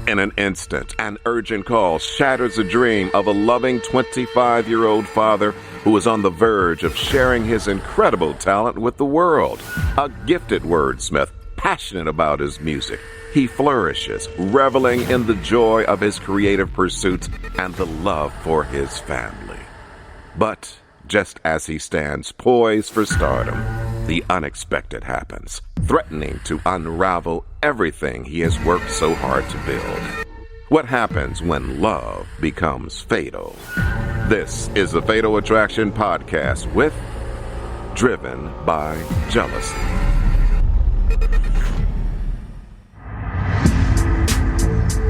In an instant, an urgent call shatters the dream of a loving 25-year-old father who is on the verge of sharing his incredible talent with the world. A gifted wordsmith, passionate about his music, he flourishes, reveling in the joy of his creative pursuits and the love for his family. But just as he stands poised for stardom, the unexpected happens, threatening to unravel everything he has worked so hard to build. What happens when love becomes fatal? This is the Fatal Attraction Podcast with Driven by Jealousy.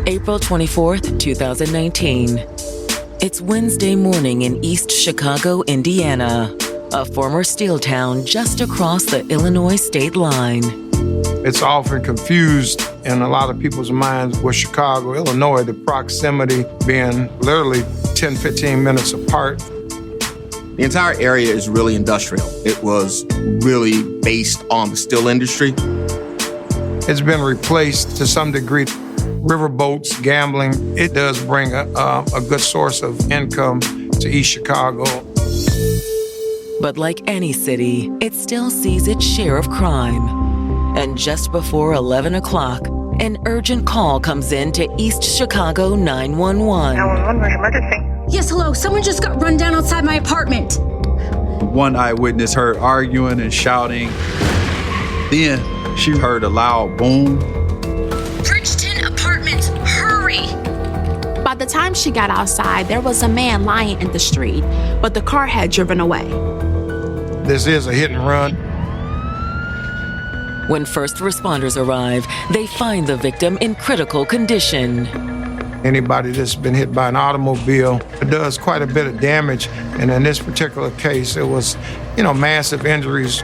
April 24th, 2019. It's Wednesday morning in East Chicago, Indiana, a former steel town just across the Illinois state line. It's often confused in a lot of people's minds with Chicago, Illinois, the proximity being literally 10, 15 minutes apart. The entire area is really industrial. It was really based on the steel industry. It's been replaced to some degree. Riverboats, gambling, it does bring a good source of income to East Chicago. But like any city, it still sees its share of crime. And just before 11 o'clock, an urgent call comes in to East Chicago 911. 911, where's emergency? Yes, hello. Someone just got run down outside my apartment. One eyewitness heard arguing and shouting. Then she heard a loud boom. Bridgeton Apartments, hurry! By the time she got outside, there was a man lying in the street, but the car had driven away. This is a hit and run. When first responders arrive, they find the victim in critical condition. Anybody that's been hit by an automobile, it does quite a bit of damage. And in this particular case, it was, massive injuries.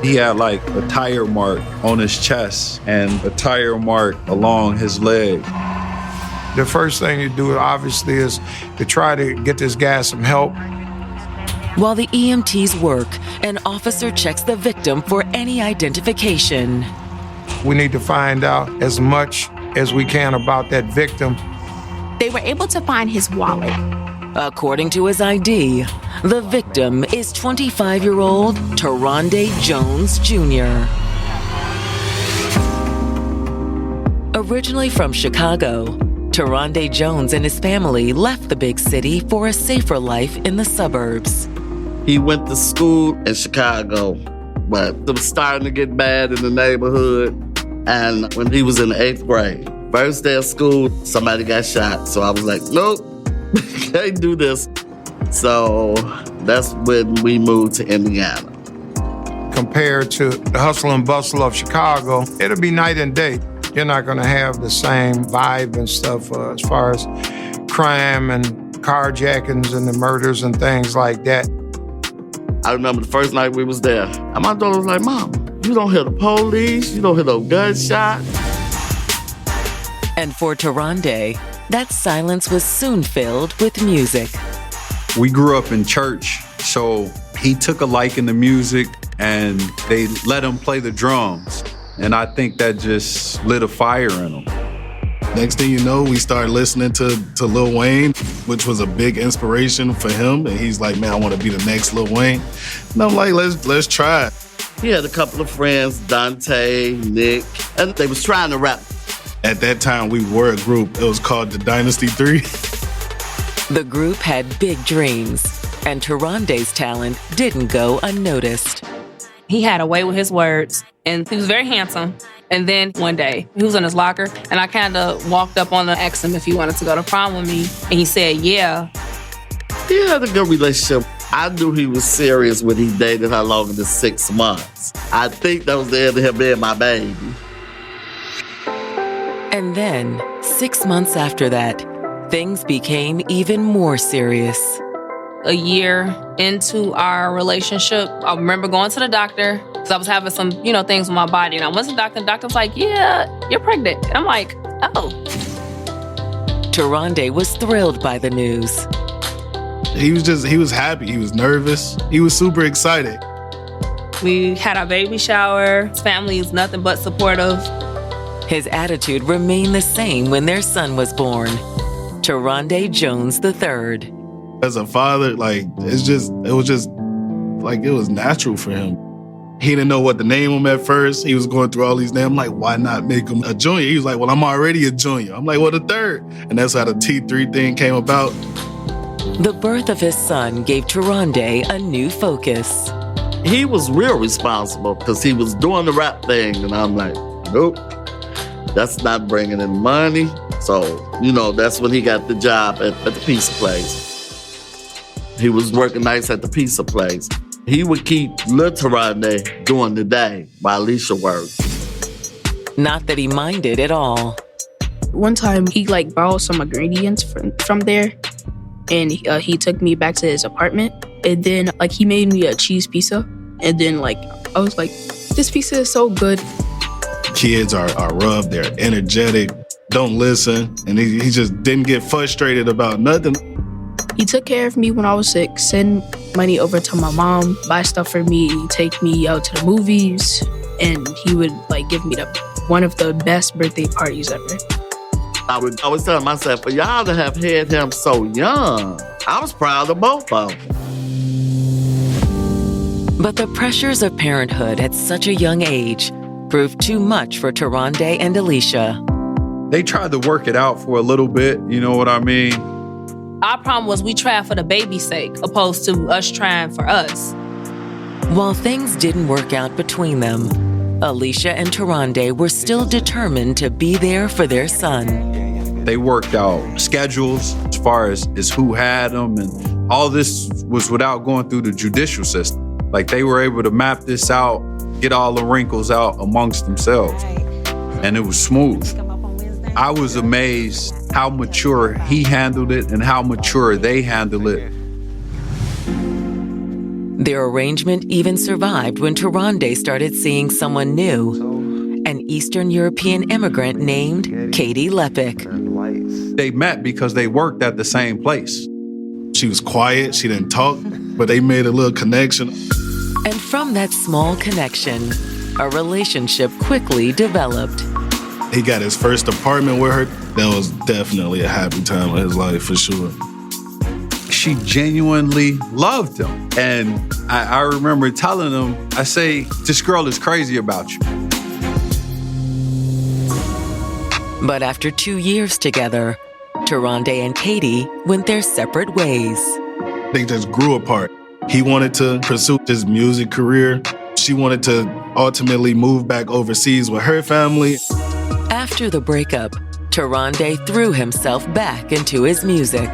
He had like a tire mark on his chest and a tire mark along his leg. The first thing you do, obviously, is to try to get this guy some help. While the EMTs work, an officer checks the victim for any identification. We need to find out as much as we can about that victim. They were able to find his wallet. According to his ID, the victim is 25-year-old Terondae Jones Jr. Originally from Chicago, Terondae Jones and his family left the big city for a safer life in the suburbs. He went to school in Chicago, but it was starting to get bad in the neighborhood. And when he was in the 8th grade, first day of school, somebody got shot. So I was like, nope, can't do this. So that's when we moved to Indiana. Compared to the hustle and bustle of Chicago, it'll be night and day. You're not going to have the same vibe and stuff as far as crime and carjackings and the murders and things like that. I remember the first night we was there, and my daughter was like, Mom, you don't hear the police, you don't hear no gunshot. And for Terondae, that silence was soon filled with music. We grew up in church, so he took a liking to music and they let him play the drums. And I think that just lit a fire in him. Next thing you know, we started listening to Lil Wayne, which was a big inspiration for him. And he's like, man, I want to be the next Lil Wayne. And I'm like, let's try it. He had a couple of friends, Dante, Nick, and they was trying to rap. At that time, we were a group. It was called the Dynasty 3. The group had big dreams, and Terondae's talent didn't go unnoticed. He had a way with his words, and he was very handsome. And then one day, he was in his locker, and I kind of walked up on him and asked him if he wanted to go to prom with me. And he said, yeah. He had a good relationship. I knew he was serious when he dated her longer than 6 months. I think that was the end of him being my baby. And then, 6 months after that, things became even more serious. A year into our relationship, I remember going to the doctor because I was having some, things with my body. And I went to the doctor, and the doctor was like, yeah, you're pregnant. And I'm like, oh. Terondae was thrilled by the news. He was happy. He was nervous. He was super excited. We had our baby shower. His family is nothing but supportive. His attitude remained the same when their son was born, Terondae Jones III. As a father, like, it was natural for him. He didn't know what to name him at first. He was going through all these names. I'm like, why not make him a junior? He was like, well, I'm already a junior. I'm like, well, the third. And that's how the T3 thing came about. The birth of his son gave Terondae a new focus. He was real responsible because he was doing the rap thing. And I'm like, nope, that's not bringing in money. So, that's when he got the job at the pizza place. He was working nights at the pizza place. He would keep little Terondae during the day while Alicia worked. Not that he minded at all. One time, he borrowed some ingredients from there, and he took me back to his apartment, and then he made me a cheese pizza, and then I was like, this pizza is so good. Kids are rough, they're energetic, don't listen, and he just didn't get frustrated about nothing. He took care of me when I was sick, send money over to my mom, buy stuff for me, take me out to the movies, and he would give me one of the best birthday parties ever. I was telling myself, for y'all to have had him so young, I was proud of both of them. But the pressures of parenthood at such a young age proved too much for Terondae and Alicia. They tried to work it out for a little bit, you know what I mean? Our problem was we tried for the baby's sake, opposed to us trying for us. While things didn't work out between them, Alicia and Terondae were still determined to be there for their son. They worked out schedules as far as who had them, and all this was without going through the judicial system. They were able to map this out, get all the wrinkles out amongst themselves, and it was smooth. I was amazed how mature he handled it and how mature they handled it. Their arrangement even survived when Terondae started seeing someone new, an Eastern European immigrant named Katie Lepic. They met because they worked at the same place. She was quiet, she didn't talk, but they made a little connection. And from that small connection, a relationship quickly developed. He got his first apartment with her. That was definitely a happy time of his life, for sure. She genuinely loved him. And I remember telling him, I say, this girl is crazy about you. But after 2 years together, Terondae and Katie went their separate ways. They just grew apart. He wanted to pursue his music career. She wanted to ultimately move back overseas with her family. After the breakup, Terondae threw himself back into his music.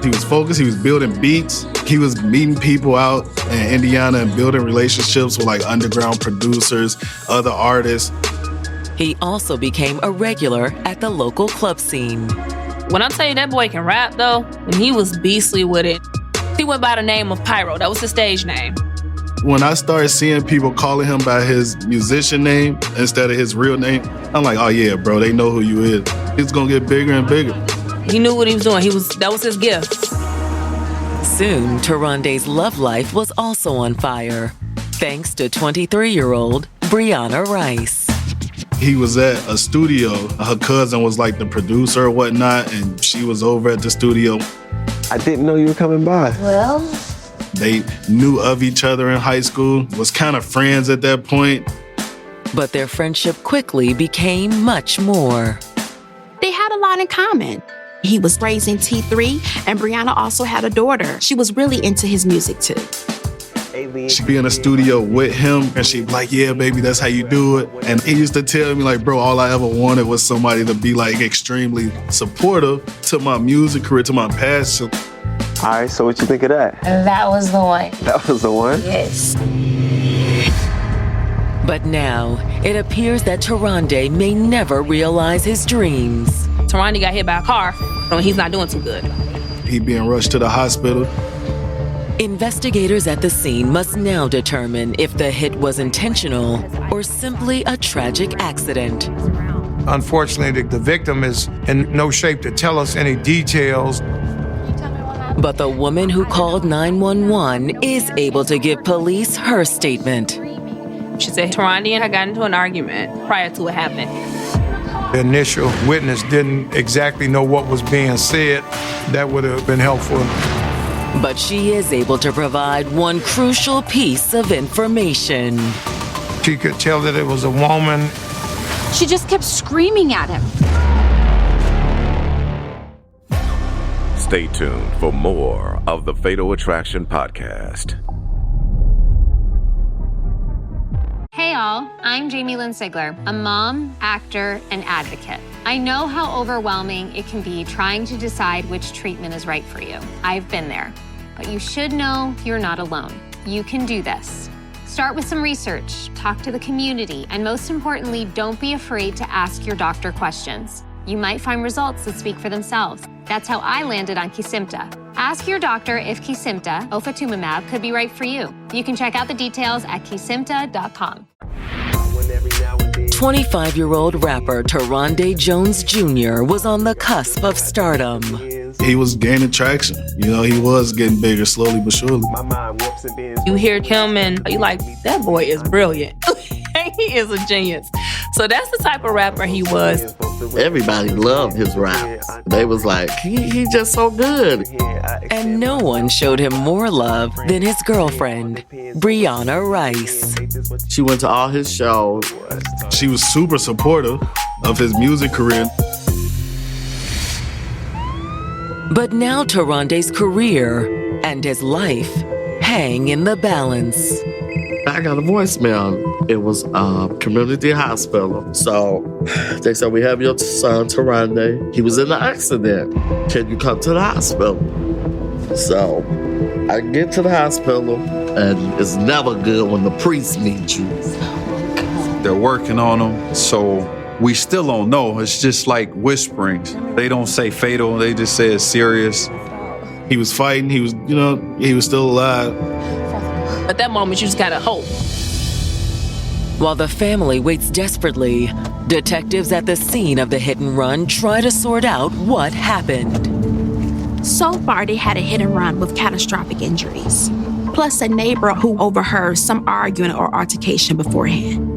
He was focused, he was building beats, he was meeting people out in Indiana and building relationships with underground producers, other artists. He also became a regular at the local club scene. When I tell you that boy can rap though, and he was beastly with it. He went by the name of Pyro, that was his stage name. When I started seeing people calling him by his musician name instead of his real name, I'm like, oh yeah, bro, they know who you is. It's gonna get bigger and bigger. He knew what he was doing. That was his gift. Soon, Terondae's love life was also on fire, thanks to 23-year-old Brianna Rice. He was at a studio. Her cousin was the producer or whatnot, and she was over at the studio. I didn't know you were coming by. Well, they knew of each other in high school, was kind of friends at that point. But their friendship quickly became much more. They had a lot in common. He was raising T3, and Brianna also had a daughter. She was really into his music too. She'd be in the studio with him, and she'd be like, yeah, baby, that's how you do it. And he used to tell me, bro, all I ever wanted was somebody to be, extremely supportive to my music career, to my passion. All right, so what you think of that? That was the one. That was the one? Yes. But now, it appears that Terondae may never realize his dreams. Terondae got hit by a car, so he's not doing too good. He being rushed to the hospital. Investigators at the scene must now determine if the hit was intentional or simply a tragic accident. Unfortunately, the victim is in no shape to tell us any details. But the woman who called 911 is able to give police her statement. She said Terondae and her got into an argument prior to it happening. the initial witness didn't exactly know what was being said, that would have been helpful. But she is able to provide one crucial piece of information. She could tell that it was a woman. She just kept screaming at him. Stay tuned for more of the Fatal Attraction podcast. Hey all, I'm Jamie Lynn Sigler, a mom, actor, and advocate. I know how overwhelming it can be trying to decide which treatment is right for you. I've been there. But you should know you're not alone. You can do this. Start with some research, talk to the community, and most importantly, don't be afraid to ask your doctor questions. You might find results that speak for themselves. That's how I landed on Kesimpta. Ask your doctor if Kesimpta, ofatumumab, could be right for you. You can check out the details at kesimpta.com. 25-year-old rapper Terondae Jones Jr. was on the cusp of stardom. He was gaining traction. You know, he was getting bigger slowly but surely. You hear him and you're like, that boy is brilliant. He is a genius. So that's the type of rapper he was. Everybody loved his raps. They was like, he just so good. And no one showed him more love than his girlfriend, Brianna Rice. She went to all his shows. She was super supportive of his music career. But now Terondae's career and his life hang in the balance. I got a voicemail. It was a community hospital. So they said, we have your son, Terondae. He was in an accident. Can you come to the hospital? So I get to the hospital, and it's never good when the priest meets you. They're working on him, so we still don't know. It's just like whisperings. They don't say fatal, they just say it's serious. He was fighting, he was still alive. At that moment, you just gotta hope. While the family waits desperately, detectives at the scene of the hit and run try to sort out what happened. So far, they had a hit and run with catastrophic injuries, plus a neighbor who overheard some arguing or altercation beforehand.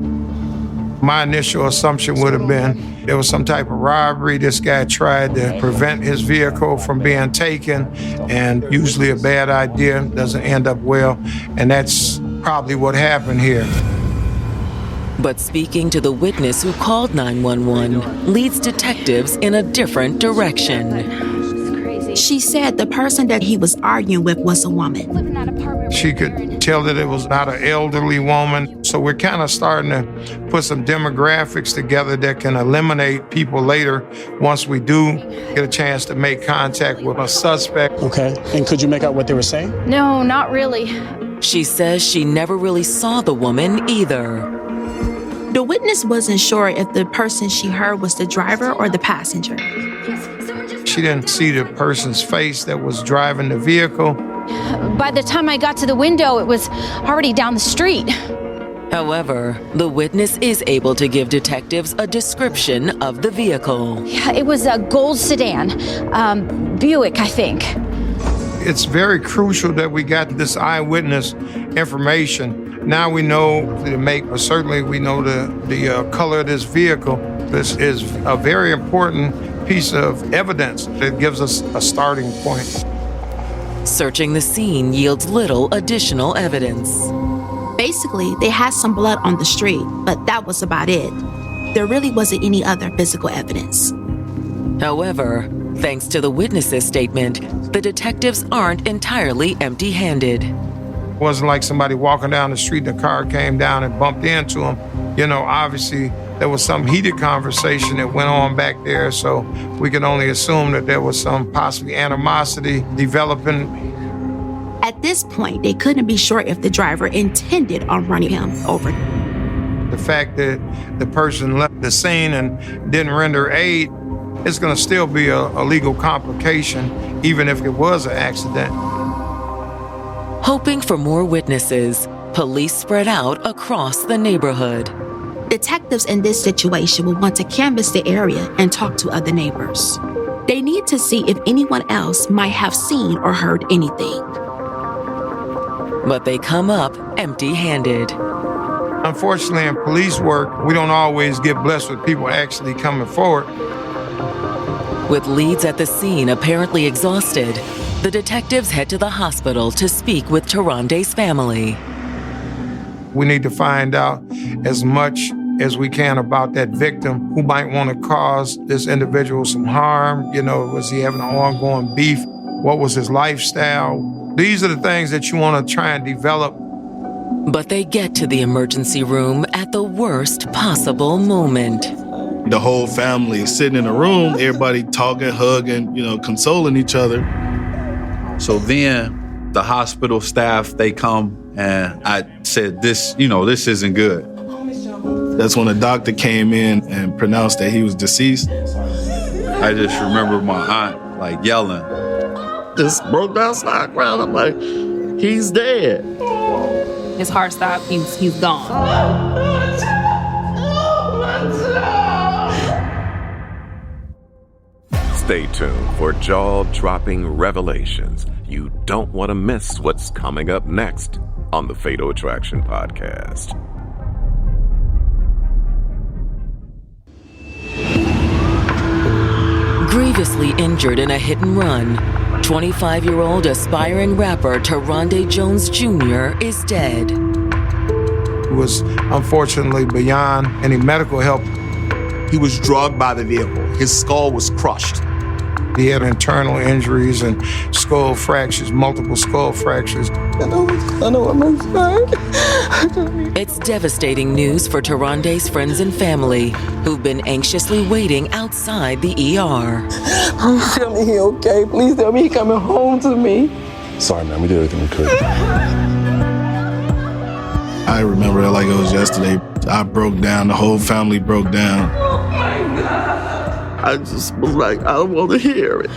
My initial assumption would have been there was some type of robbery. This guy tried to prevent his vehicle from being taken, and usually a bad idea doesn't end up well, and that's probably what happened here. But speaking to the witness who called 911 leads detectives in a different direction. She said the person that he was arguing with was a woman. She could tell that it was not an elderly woman. So we're kind of starting to put some demographics together that can eliminate people later once we do get a chance to make contact with a suspect. Okay, and could you make out what they were saying? No, not really. She says she never really saw the woman either. The witness wasn't sure if the person she heard was the driver or the passenger. She didn't see the person's face that was driving the vehicle. By the time I got to the window, it was already down the street. However, the witness is able to give detectives a description of the vehicle. Yeah, it was a gold sedan, Buick, I think. It's very crucial that we got this eyewitness information. Now we know the make, but certainly we know the color of this vehicle. This is a very important piece of evidence that gives us a starting point. Searching the scene yields little additional evidence. Basically, they had some blood on the street, but that was about it. There really wasn't any other physical evidence. However, thanks to the witness's statement, the detectives aren't entirely empty-handed. It wasn't like somebody walking down the street and a car came down and bumped into them. You know, obviously, there was some heated conversation that went on back there, so we can only assume that there was some possibly animosity developing. At this point, they couldn't be sure if the driver intended on running him over. The fact that the person left the scene and didn't render aid, it's going to still be a legal complication, even if it was an accident. Hoping for more witnesses, police spread out across the neighborhood. Detectives in this situation will want to canvass the area and talk to other neighbors. They need to see if anyone else might have seen or heard anything. But they come up empty-handed. Unfortunately, in police work, we don't always get blessed with people actually coming forward. With leads at the scene apparently exhausted, the detectives head to the hospital to speak with Terondae's family. We need to find out as much as we can about that victim who might want to cause this individual some harm. You know, was he having an ongoing beef? What was his lifestyle? These are the things that you want to try and develop. But they get to the emergency room at the worst possible moment. The whole family is sitting in a room, everybody talking, hugging, consoling each other. So then the hospital staff, they come and I said, this isn't good. That's when the doctor came in and pronounced that he was deceased. I just remember my aunt yelling. Just broke down, started crying. I'm like, he's dead. His heart stopped. He's gone. Stay tuned for jaw-dropping revelations. You don't want to miss what's coming up next on the Fatal Attraction Podcast. Grievously injured in a hit and run, 25-year-old aspiring rapper Terondae Jones Jr. is dead. He was unfortunately beyond any medical help. He was drugged by the vehicle. His skull was crushed. He had internal injuries and skull fractures, multiple skull fractures. I know what my son. It's devastating news for Terondae's friends and family, who've been anxiously waiting outside the ER. Please tell me he okay. Please tell me he coming home to me. Sorry, man. We did everything we could. I remember it like it was yesterday. I broke down. The whole family broke down. Oh my God. I just was like, I don't want to hear it.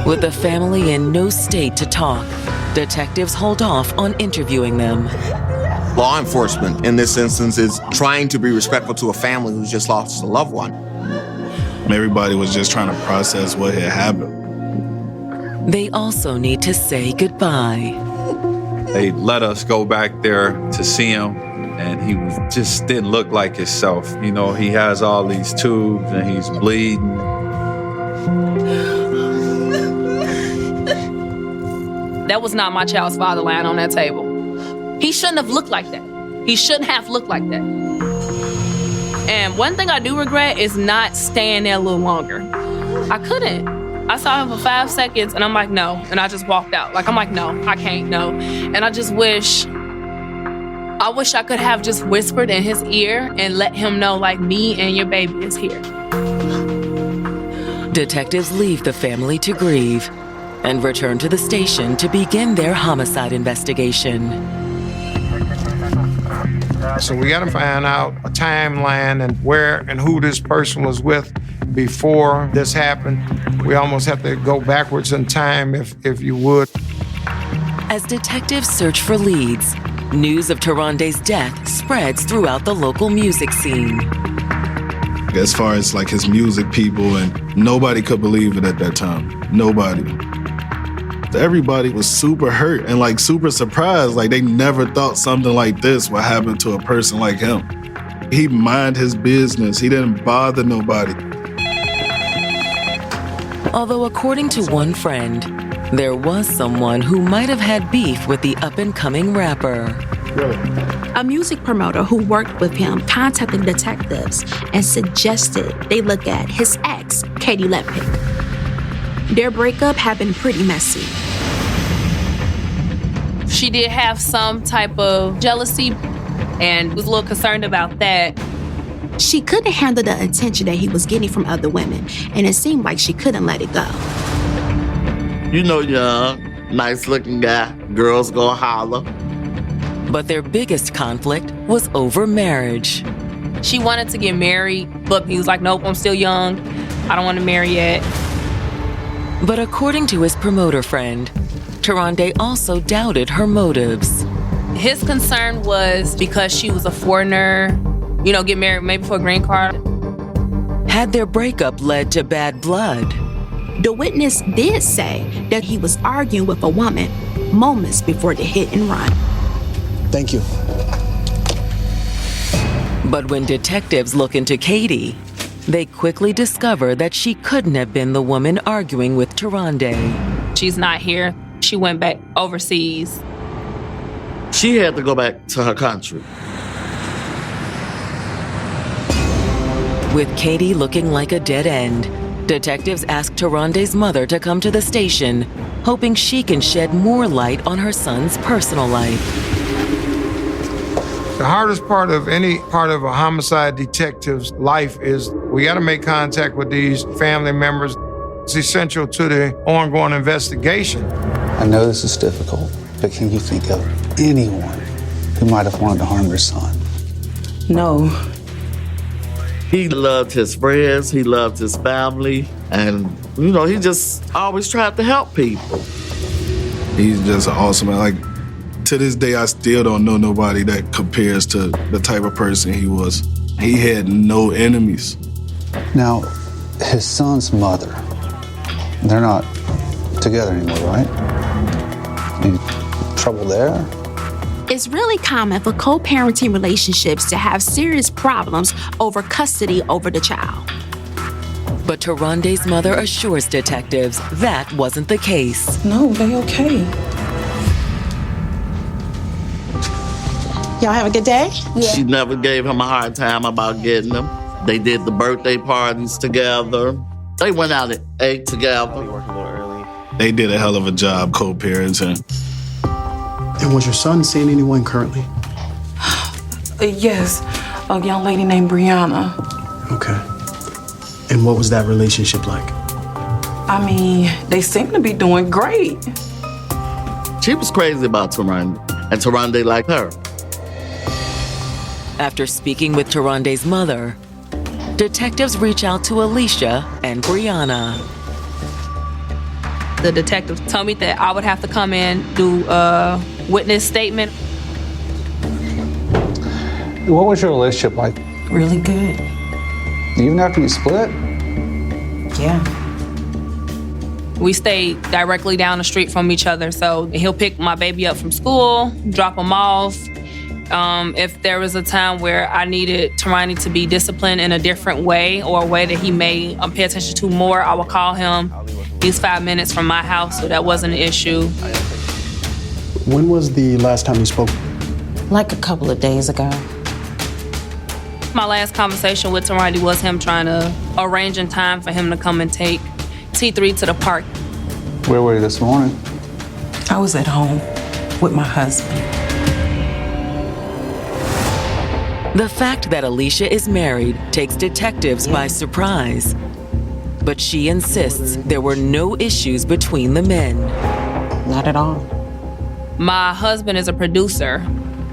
With the family in no state to talk, detectives hold off on interviewing them. Law enforcement, in this instance, is trying to be respectful to a family who's just lost a loved one. Everybody was just trying to process what had happened. They also need to say goodbye. They let us go back there to see him, and he just didn't look like himself. He has all these tubes and he's bleeding. That was not my child's father lying on that table. He shouldn't have looked like that. He shouldn't have looked like that. And one thing I do regret is not staying there a little longer. I couldn't. I saw him for 5 seconds and I'm like, no. And I just walked out. I'm like, no, I can't, no. And I just wish I could have just whispered in his ear and let him know, me and your baby is here. Detectives leave the family to grieve and return to the station to begin their homicide investigation. So we got to find out a timeline and where and who this person was with before this happened. We almost have to go backwards in time, if you would. As detectives search for leads, news of Terondae's death spreads throughout the local music scene. As far as his music people, and nobody could believe it at that time. Nobody. Everybody was super hurt and super surprised. They never thought something like this would happen to a person like him. He minded his business. He didn't bother nobody. Although according to one friend, there was someone who might have had beef with the up-and-coming rapper. A music promoter who worked with him contacted detectives and suggested they look at his ex, Katie Leppick. Their breakup had been pretty messy. She did have some type of jealousy and was a little concerned about that. She couldn't handle the attention that he was getting from other women, and it seemed like she couldn't let it go. Young, nice-looking guy. Girls gonna holler. But their biggest conflict was over marriage. She wanted to get married, but he was like, nope, I'm still young. I don't want to marry yet. But according to his promoter friend, Terondae also doubted her motives. His concern was because she was a foreigner, get married maybe for a green card. Had their breakup led to bad blood? The witness did say that he was arguing with a woman moments before the hit and run. Thank you. But when detectives look into Katie, they quickly discover that she couldn't have been the woman arguing with Terondae. She's not here. She went back overseas. She had to go back to her country. With Katie looking like a dead end, detectives ask Terondae's mother to come to the station, hoping she can shed more light on her son's personal life. The hardest part of any part of a homicide detective's life is we got to make contact with these family members. It's essential to the ongoing investigation. I know this is difficult, but can you think of anyone who might have wanted to harm your son? No. He loved his friends, he loved his family, and, he just always tried to help people. He's just awesome. Like, to this day, I still don't know nobody that compares to the type of person he was. He had no enemies. Now, his son's mother, they're not together anymore, right? Any trouble there? It's really common for co-parenting relationships to have serious problems over custody over the child. But Terondae's mother assures detectives that wasn't the case. No, they okay. Y'all have a good day? She never gave him a hard time about getting them. They did the birthday parties together. They went out and ate together. They did a hell of a job co-parenting. And was your son seeing anyone currently? Yes, a young lady named Brianna. Okay. And what was that relationship like? I mean, they seem to be doing great. She was crazy about Terondae, and Terondae liked her. After speaking with Terondae's mother, detectives reach out to Alicia and Brianna. The detective told me that I would have to come in, do a witness statement. What was your relationship like? Really good. Even after you split? Yeah. We stayed directly down the street from each other, so he'll pick my baby up from school, drop him off. If there was a time where I needed Terondae to be disciplined in a different way or a way that he may pay attention to more, I would call him. He's 5 minutes from my house, so that wasn't an issue. When was the last time you spoke? Like a couple of days ago. My last conversation with Terondae was him trying to arrange a time for him to come and take T3 to the park. Where were you this morning? I was at home with my husband. The fact that Alicia is married takes detectives by surprise. But she insists there were no issues between the men. Not at all. My husband is a producer,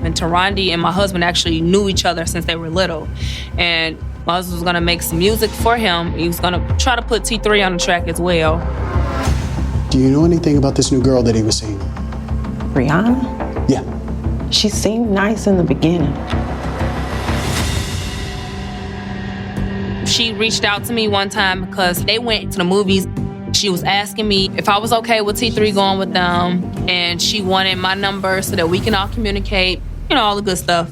and Terondae and my husband actually knew each other since they were little. And my husband was gonna make some music for him. He was gonna try to put T3 on the track as well. Do you know anything about this new girl that he was seeing? Brianna? Yeah. She seemed nice in the beginning. She reached out to me one time because they went to the movies. She was asking me if I was okay with T3 going with them, and she wanted my number so that we can all communicate, all the good stuff.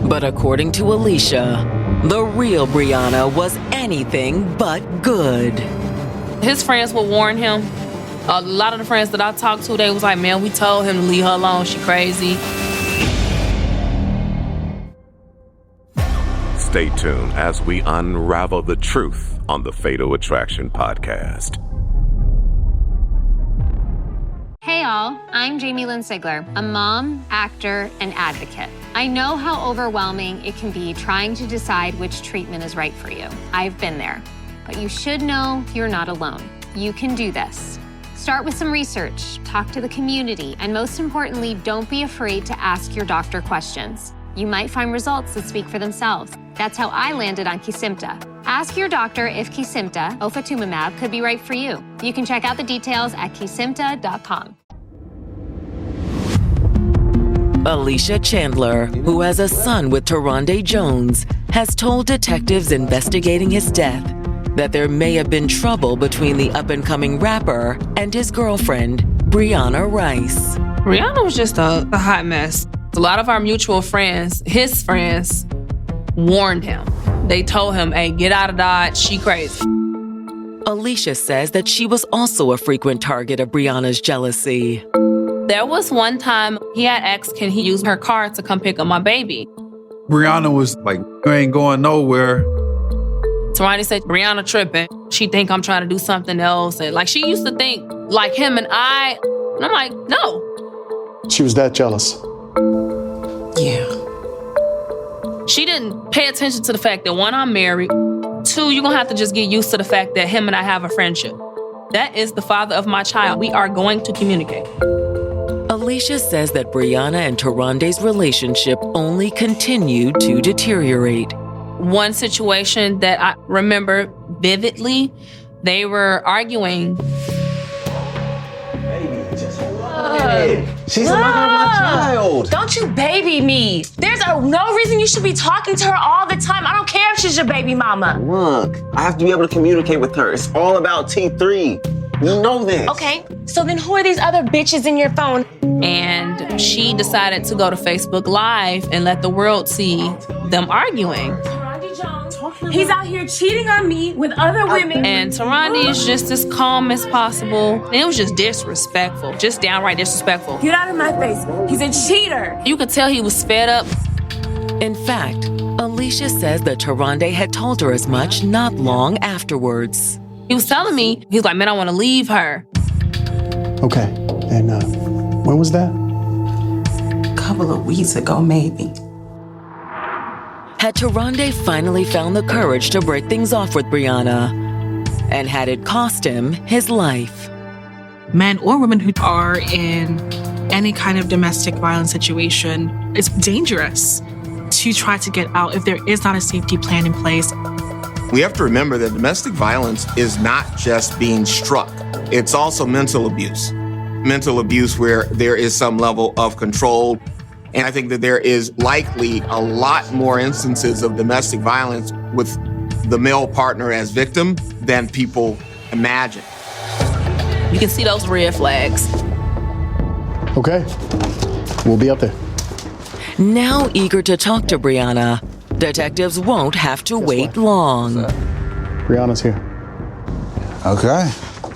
But according to Alicia, the real Brianna was anything but good. His friends would warn him. A lot of the friends that I talked to, they was like, man, we told him to leave her alone. She crazy. Stay tuned as we unravel the truth on the Fatal Attraction podcast. Hey all, I'm Jamie Lynn Sigler, a mom, actor, and advocate. I know how overwhelming it can be trying to decide which treatment is right for you. I've been there. But you should know you're not alone. You can do this. Start with some research, talk to the community, and most importantly, don't be afraid to ask your doctor questions. You might find results that speak for themselves. That's how I landed on Kesimpta. Ask your doctor if Kesimpta, ofatumumab, could be right for you. You can check out the details at kesimpta.com. Alicia Chandler, who has a son with Terondae Jones, has told detectives investigating his death that there may have been trouble between the up-and-coming rapper and his girlfriend, Brianna Rice. Brianna was just a hot mess. A lot of our mutual friends, his friends, warned him. They told him, hey, get out of Dodge, she crazy. Alicia says that she was also a frequent target of Brianna's jealousy. There was one time he had asked, can he use her car to come pick up my baby? Brianna was like, you ain't going nowhere. Terondae said, Brianna tripping. She think I'm trying to do something else. And like, she used to think like him and I. And I'm like, no. She was that jealous. Yeah. She didn't pay attention to the fact that, one, I'm married. Two, you're gonna have to just get used to the fact that him and I have a friendship. That is the father of my child. We are going to communicate. Alicia says that Brianna and Terondae's relationship only continued to deteriorate. One situation that I remember vividly, they were arguing. She's the mother of my child. Don't you baby me. There's no reason you should be talking to her all the time. I don't care if she's your baby mama. Look, I have to be able to communicate with her. It's all about T3. You know this. Okay, so then who are these other bitches in your phone? And she decided to go to Facebook Live and let the world see them arguing. He's out here cheating on me with other women. And Terondae is just as calm as possible. And it was just disrespectful, just downright disrespectful. Get out of my face. He's a cheater. You could tell he was fed up. In fact, Alicia says that Terondae had told her as much not long afterwards. He was telling me, he was like, man, I want to leave her. Okay, and when was that? A couple of weeks ago, maybe. Had Terondae finally found the courage to break things off with Brianna? And had it cost him his life? Men or women who are in any kind of domestic violence situation, it's dangerous to try to get out if there is not a safety plan in place. We have to remember that domestic violence is not just being struck. It's also mental abuse. Mental abuse where there is some level of control. And I think that there is likely a lot more instances of domestic violence with the male partner as victim than people imagine. You can see those red flags. Okay, we'll be up there. Now eager to talk to Brianna, detectives won't have to wait long. Brianna's here. Okay.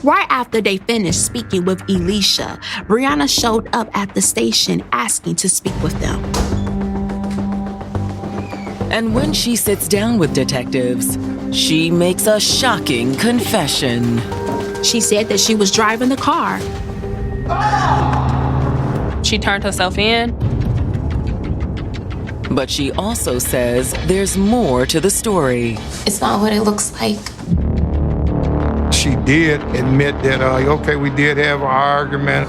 Right after they finished speaking with Alicia, Brianna showed up at the station asking to speak with them. And when she sits down with detectives, she makes a shocking confession. She said that she was driving the car. She turned herself in. But she also says there's more to the story. It's not what it looks like. She did admit that, okay, we did have an argument.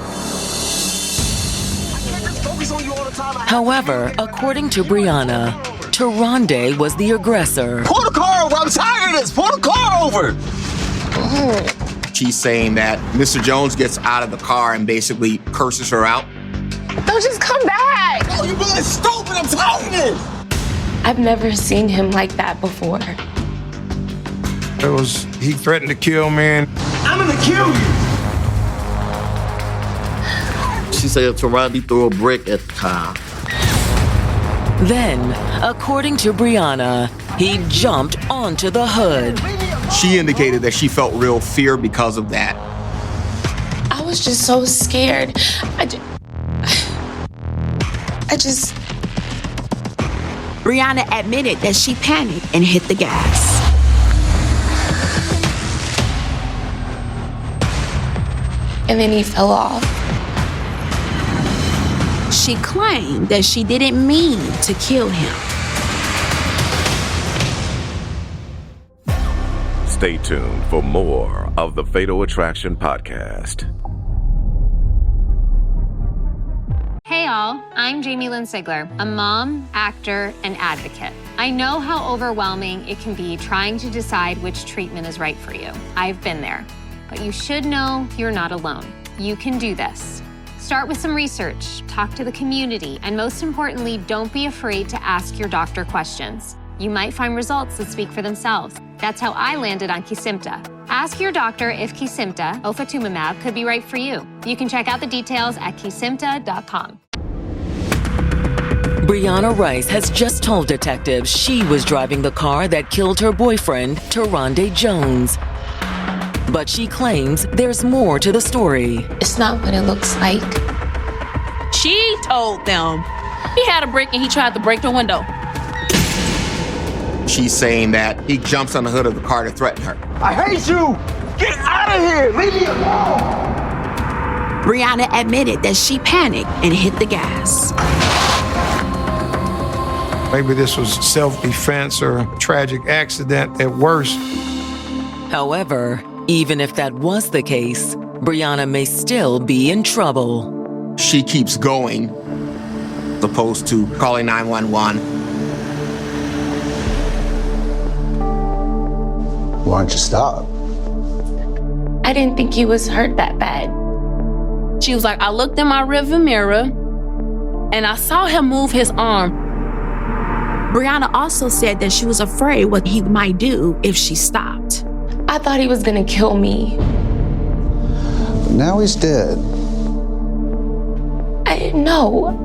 However, according to Brianna, Terondae was the aggressor. Pull the car over. I'm tired of this. Pull the car over. She's saying that Mr. Jones gets out of the car and basically curses her out. Don't just come back. Oh, you're being stupid. I'm tired of this. I've never seen him like that before. He threatened to kill me. I'm gonna kill you. She said Terondae threw a brick at the car. Then, according to Brianna, he jumped onto the hood. She indicated that she felt real fear because of that. I was just so scared. I just... Brianna admitted that she panicked and hit the gas. And then he fell off. She claimed that she didn't mean to kill him. Stay tuned for more of the Fatal Attraction podcast. Hey all, I'm Jamie Lynn Sigler, a mom, actor, and advocate. I know how overwhelming it can be trying to decide which treatment is right for you. I've been there. But you should know you're not alone. You can do this. Start with some research, talk to the community, and most importantly, don't be afraid to ask your doctor questions. You might find results that speak for themselves. That's how I landed on Kesimpta. Ask your doctor if Kesimpta, ofatumumab, could be right for you. You can check out the details at kesimpta.com. Brianna Rice has just told detectives she was driving the car that killed her boyfriend, Terondae Jones. But she claims there's more to the story. It's not what it looks like. She told them he had a brick and he tried to break the window. She's saying that he jumps on the hood of the car to threaten her. I hate you! Get out of here! Leave me alone! Brianna admitted that she panicked and hit the gas. Maybe this was self-defense or a tragic accident at worst. However, even if that was the case, Brianna may still be in trouble. She keeps going, as opposed to calling 911. Why don't you stop? I didn't think he was hurt that bad. She was like, I looked in my rearview mirror and I saw him move his arm. Brianna also said that she was afraid what he might do if she stopped. I thought he was gonna kill me. But now he's dead. I didn't know.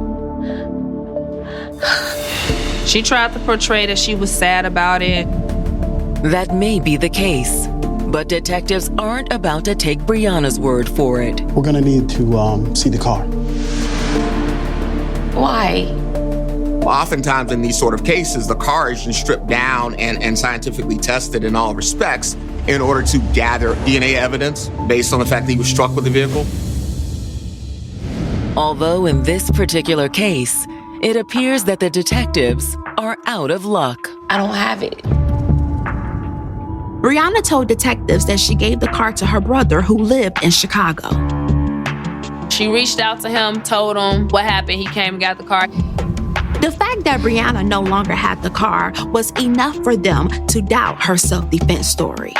She tried to portray that she was sad about it. That may be the case, but detectives aren't about to take Brianna's word for it. We're gonna need to see the car. Why? Oftentimes in these sort of cases, the car is just stripped down and scientifically tested in all respects in order to gather DNA evidence based on the fact that he was struck with the vehicle. Although in this particular case, it appears that the detectives are out of luck. I don't have it. Brianna told detectives that she gave the car to her brother who lived in Chicago. She reached out to him, told him what happened. He came and got the car. The fact that Brianna no longer had the car was enough for them to doubt her self-defense story.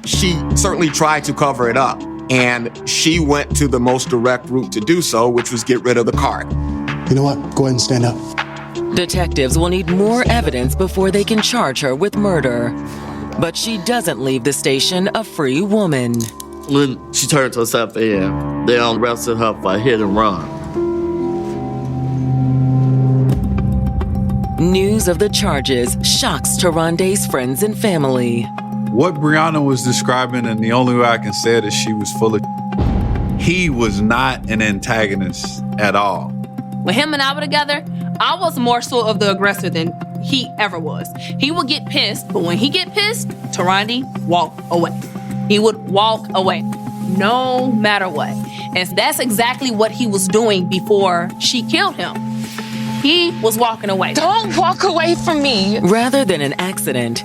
She certainly tried to cover it up, and she went to the most direct route to do so, which was get rid of the car. You know what? Go ahead and stand up. Detectives will need more evidence before they can charge her with murder. But she doesn't leave the station a free woman. When she turned herself in, they arrested her for hit and run. News of the charges shocks Terondae's friends and family. What Brianna was describing, and the only way I can say it is she was full of. He was not an antagonist at all. When him and I were together, I was more so of the aggressor than he ever was. He would get pissed, but when he get pissed, Terondae walk away. He would walk away, no matter what. And that's exactly what he was doing before she killed him. He was walking away. Don't walk away from me. Rather than an accident,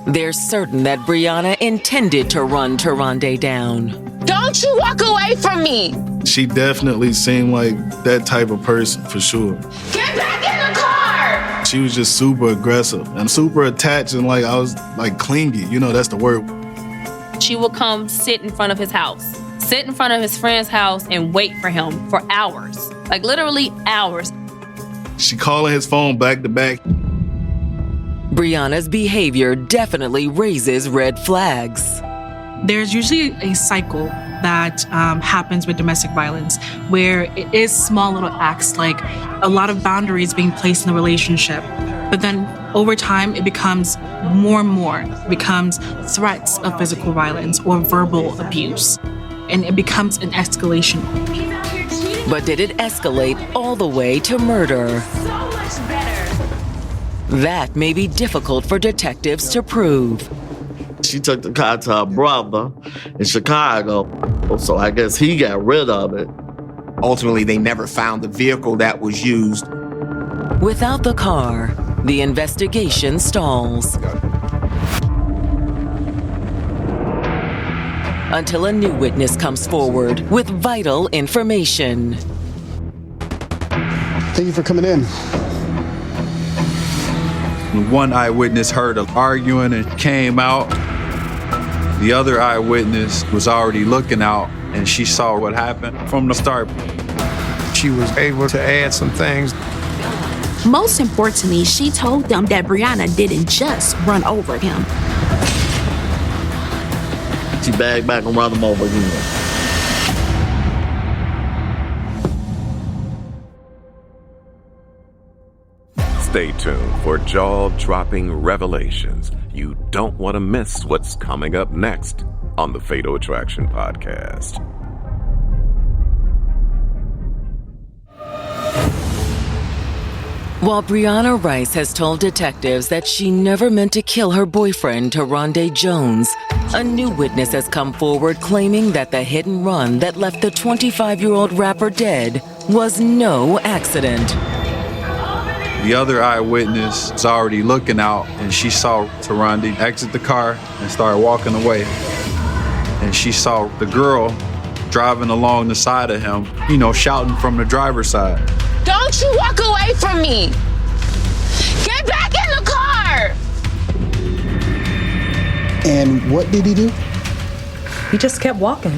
they're certain that Brianna intended to run Terondae down. Don't you walk away from me. She definitely seemed like that type of person, for sure. Get back in the car. She was just super aggressive and super attached, and like I was like clingy. You know, that's the word. She would come sit in front of his house, sit in front of his friend's house and wait for him for hours, like literally hours. She calling his phone back to back. Brianna's behavior definitely raises red flags. There's usually a cycle that happens with domestic violence where it is small little acts, like a lot of boundaries being placed in the relationship. But then over time, it becomes more and more. It becomes threats of physical violence or verbal abuse. And it becomes an escalation. But did it escalate all the way to murder? So much better. That may be difficult for detectives to prove. She took the car to her brother in Chicago, so I guess he got rid of it. Ultimately, they never found the vehicle that was used. Without the car, the investigation stalls. Until a new witness comes forward with vital information. Thank you for coming in. One eyewitness heard them arguing and came out. The other eyewitness was already looking out, and she saw what happened from the start. She was able to add some things. Most importantly, she told them that Brianna didn't just run over him. She bagged back and run him over again. Stay tuned for jaw-dropping revelations. You don't want to miss what's coming up next on the Fatal Attraction Podcast. While Brianna Rice has told detectives that she never meant to kill her boyfriend, Terondae Jones, a new witness has come forward claiming that the hit and run that left the 25-year-old rapper dead was no accident. The other eyewitness was already looking out, and she saw Terondae exit the car and start walking away. And she saw the girl driving along the side of him, shouting from the driver's side. Don't you walk away from me! Get back in the car! And what did he do? He just kept walking.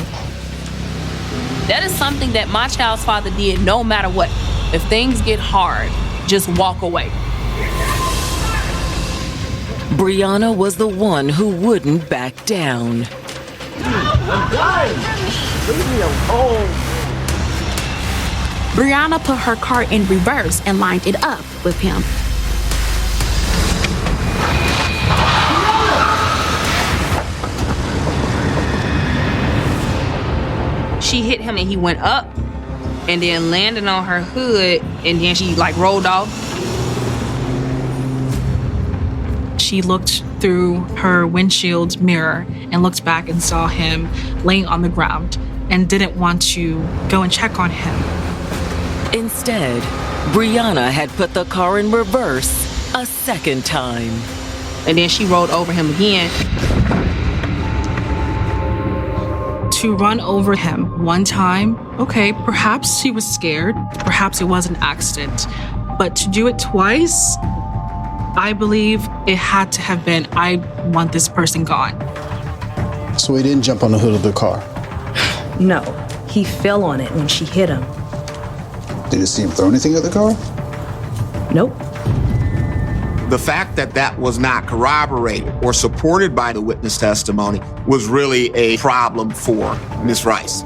That is something that my child's father did no matter what. If things get hard, just walk away. Brianna was the one who wouldn't back down. I'm dying! Leave me alone! Brianna put her car in reverse and lined it up with him. She hit him and he went up and then landed on her hood and then she rolled off. She looked through her windshield mirror and looked back and saw him laying on the ground and didn't want to go and check on him. Instead, Brianna had put the car in reverse a second time. And then she rolled over him again. To run over him one time, okay, perhaps she was scared, perhaps it was an accident. But to do it twice, I believe it had to have been, I want this person gone. So he didn't jump on the hood of the car? No, he fell on it when she hit him. Did you see him throw anything at the car? Nope. The fact that that was not corroborated or supported by the witness testimony was really a problem for Ms. Rice.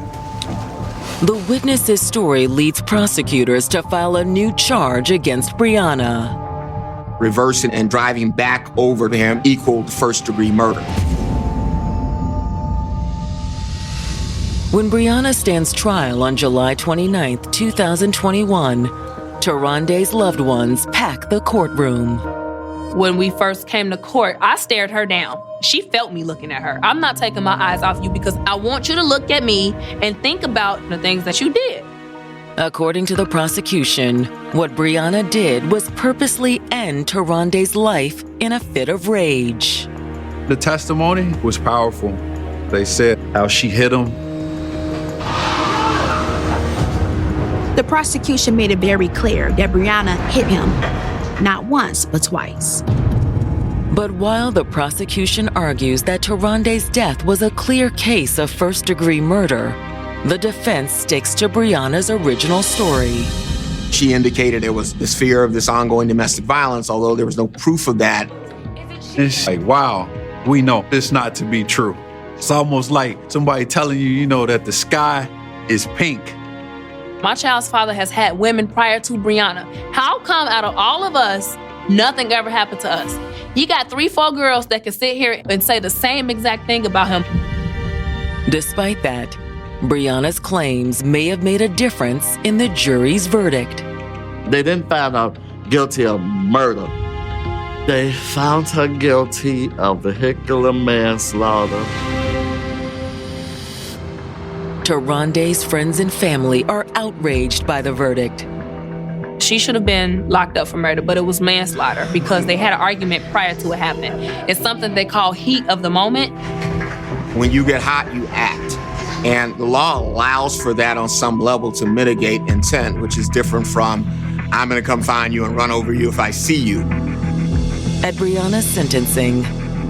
The witness's story leads prosecutors to file a new charge against Brianna. Reversing and driving back over to him equaled first-degree murder. When Brianna stands trial on July 29, 2021, Terondae's loved ones pack the courtroom. When we first came to court, I stared her down. She felt me looking at her. I'm not taking my eyes off you because I want you to look at me and think about the things that you did. According to the prosecution, what Brianna did was purposely end Terondae's life in a fit of rage. The testimony was powerful. They said how she hit him. The prosecution made it very clear that Brianna hit him, not once, but twice. But while the prosecution argues that Terondae's death was a clear case of first-degree murder, the defense sticks to Brianna's original story. She indicated there was this fear of this ongoing domestic violence, although there was no proof of that. It's like, wow, we know this not to be true. It's almost like somebody telling you, that the sky is pink. My child's father has had women prior to Brianna. How come out of all of us, nothing ever happened to us? You got 3-4 girls that can sit here and say the same exact thing about him. Despite that, Brianna's claims may have made a difference in the jury's verdict. They didn't find her guilty of murder. They found her guilty of vehicular manslaughter. Terondae's friends and family are outraged by the verdict. She should have been locked up for murder, but it was manslaughter because they had an argument prior to it happening. It's something they call heat of the moment. When you get hot, you act. And the law allows for that on some level to mitigate intent, which is different from, I'm gonna come find you and run over you if I see you. At Brianna's sentencing,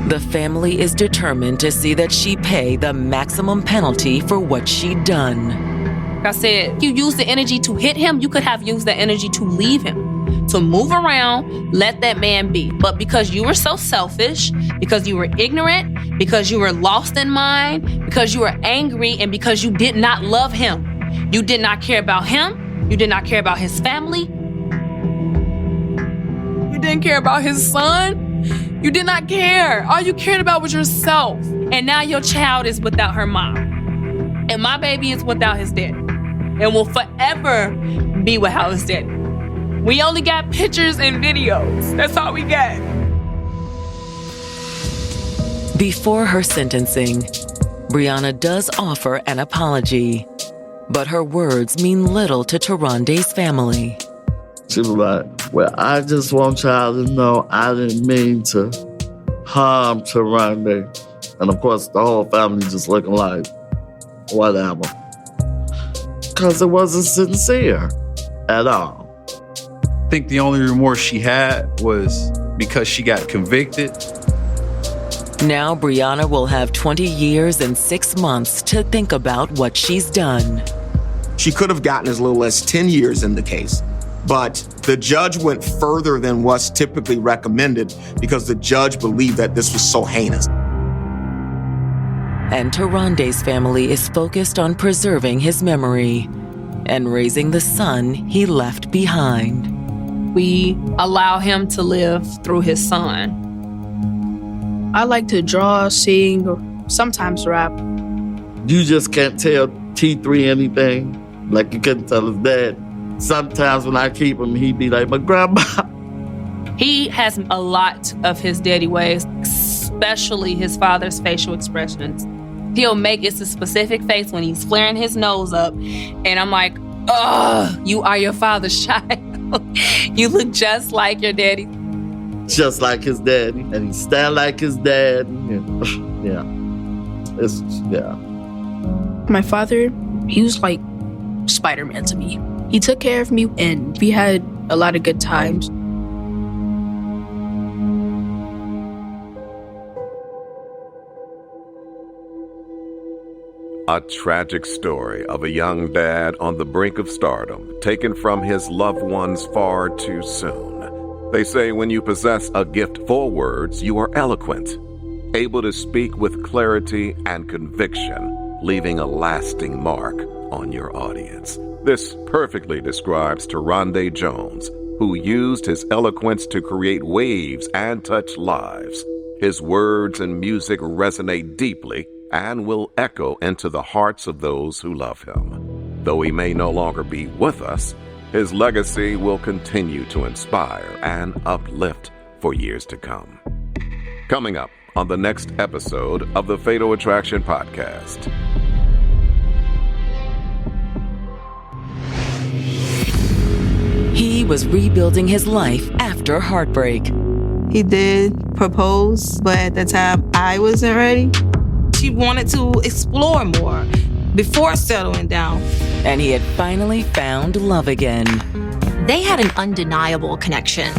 the family is determined to see that she pay the maximum penalty for what she'd done. Like I said, you used the energy to hit him, you could have used that energy to leave him, to move around, let that man be. But because you were so selfish, because you were ignorant, because you were lost in mind, because you were angry, and because you did not love him, you did not care about him, you did not care about his family, You didn't care about his son. You did not care. All you cared about was yourself. And now your child is without her mom. And my baby is without his daddy. And will forever be without his daddy. We only got pictures and videos. That's all we got. Before her sentencing, Brianna does offer an apology, but her words mean little to Terondae's family. She was like, well, I just want y'all to know I didn't mean to harm Terondae. And of course, the whole family just looking like, whatever. Because it wasn't sincere at all. I think the only remorse she had was because she got convicted. Now Brianna will have 20 years and 6 months to think about what she's done. She could have gotten as little as 10 years in the case, but the judge went further than what's typically recommended because the judge believed that this was so heinous. And Terondae's family is focused on preserving his memory and raising the son he left behind. We allow him to live through his son. I like to draw, sing, or sometimes rap. You just can't tell T3 anything like you couldn't tell his dad. Sometimes when I keep him, he'd be like, my grandma. He has a lot of his daddy ways, especially his father's facial expressions. He'll make it's a specific face when he's flaring his nose up. And I'm like, oh, you are your father's child. You look just like your daddy. Just like his daddy. And he stand like his dad. Yeah. Yeah. My father, he was like Spider-Man to me. He took care of me and we had a lot of good times. A tragic story of a young dad on the brink of stardom, taken from his loved ones far too soon. They say when you possess a gift for words, you are eloquent, able to speak with clarity and conviction, leaving a lasting mark on your audience. This perfectly describes Terondae Jones, who used his eloquence to create waves and touch lives. His words and music resonate deeply and will echo into the hearts of those who love him. Though he may no longer be with us, his legacy will continue to inspire and uplift for years to come. Coming up on the next episode of the Fatal Attraction Podcast. He was rebuilding his life after heartbreak. He did propose, but at the time I wasn't ready. She wanted to explore more before settling down. And he had finally found love again. They had an undeniable connection.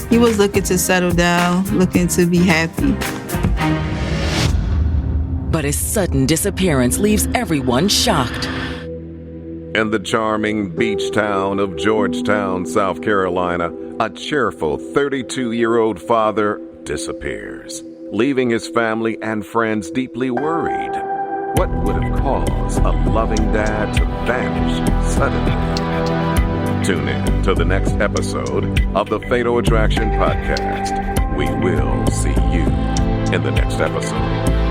He was looking to settle down, looking to be happy. But his sudden disappearance leaves everyone shocked. In the charming beach town of Georgetown, South Carolina, a cheerful 32-year-old father disappears, leaving his family and friends deeply worried. What would have caused a loving dad to vanish suddenly? Tune in to the next episode of the Fatal Attraction Podcast. We will see you in the next episode.